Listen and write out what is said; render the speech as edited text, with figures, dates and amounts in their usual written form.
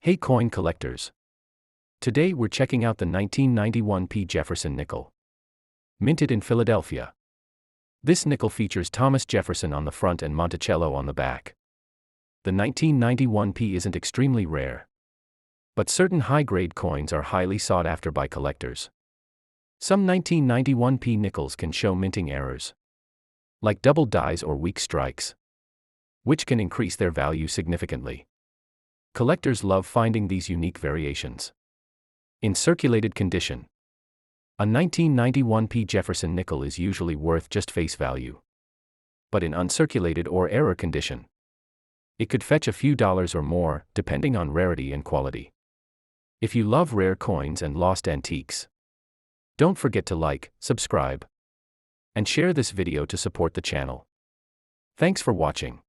Hey coin collectors! Today we're checking out the 1991 Jefferson Nickel. Minted in Philadelphia. This nickel features Thomas Jefferson on the front and Monticello on the back. The 1991 isn't extremely rare, but certain high-grade coins are highly sought after by collectors. Some 1991 nickels can show minting errors, like double dies or weak strikes, which can increase their value significantly. Collectors love finding these unique variations. In circulated condition, a 1991 Jefferson nickel is usually worth just face value. But in uncirculated or error condition, it could fetch a few dollars or more, depending on rarity and quality. If you love rare coins and lost antiques, don't forget to like, subscribe, and share this video to support the channel. Thanks for watching.